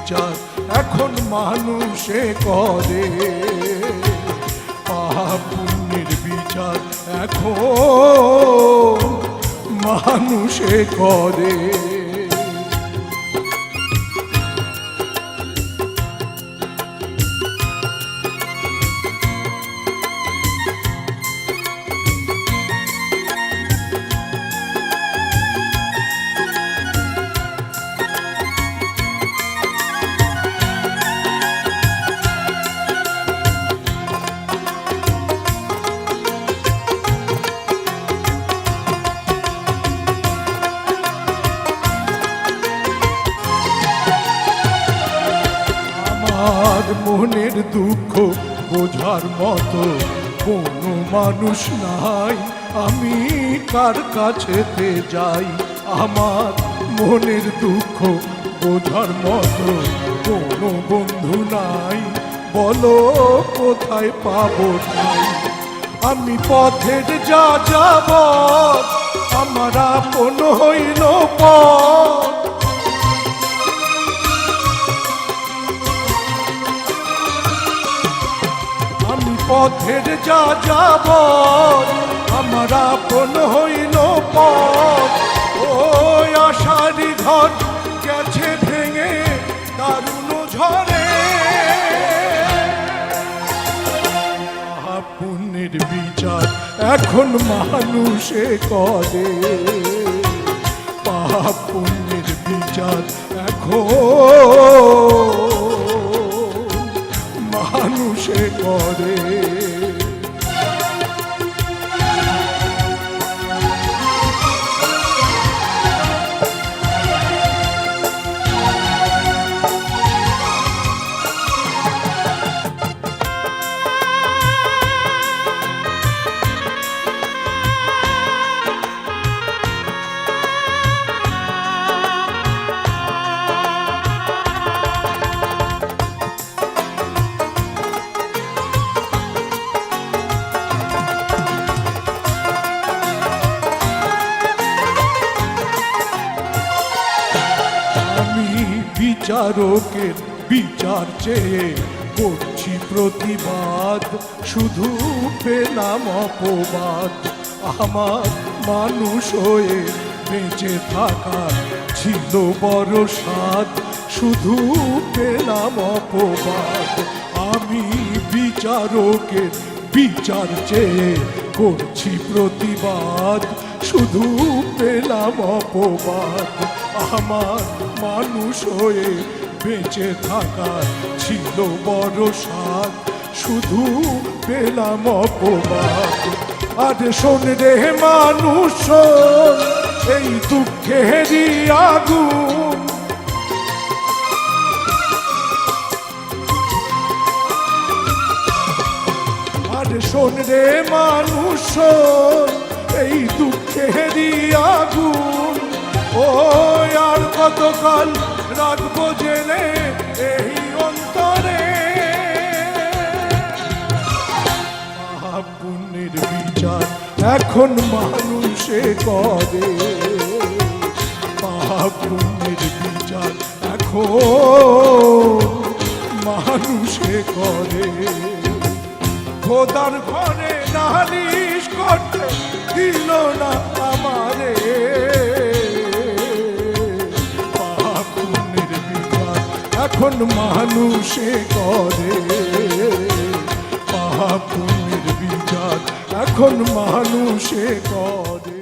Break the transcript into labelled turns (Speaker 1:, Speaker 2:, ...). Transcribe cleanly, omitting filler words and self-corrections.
Speaker 1: বিচার এখন মানুষে করে, পাপ পুণ্যের বিচার এখন মানুষে করে। আমার মনের দুঃখ বোঝার মতো কোনো মানুষ নাই, আমি কার কাছেতে যাই? আমার মনের দুঃখ বোঝার মতো কোনো বন্ধু নাই, বলো কোথায় পাবো ঠাই? আমি পথের যা যাব আমার আপন হইল পথ, পথের যা যাব আমার আপন হইল পথ। ওই আশারি ঘর গেছে ভেঙে দারুণ ঝড়ে, পুণ্যের বিচার এখন মানুষে করে, পাপ পুণ্যের বিচার এখন মানুষে করে। বিচারকের বিচার চেয়ে করছি প্রতিবাদ, শুধু পেলাম অপবাদ। আমার মানুষ হয়ে বেঁচে থাকার ছিল বড় স্বাদ, শুধু পেলাম অপবাদ। আমি বিচারকের বিচার চেয়ে করছি প্রতিবাদ, শুধু পেলাম অপবাদ। আমার মানুষ হয়ে বেঁচে থাকার ছিল বড় স্বাদ, শুধু পেলাম অপবাদ। আর শোন রে মানুষ, এই দুঃখেরই আগুন, আর শোন রে মানুষ, এই দুঃখেরই আগুন। ও আর কতকাল রাখবো জেলে এই অন্তরে, পাপ পুণ্যের বিচার এখন মানুষে করে, পাপ পুণ্যের বিচার এখন মানুষে করে। খোদার ঘরে নালিশ করতে দিল না আমারে, এখন মানুষে করে, পাপ পুণ্যের বিচার এখন মানুষে করে।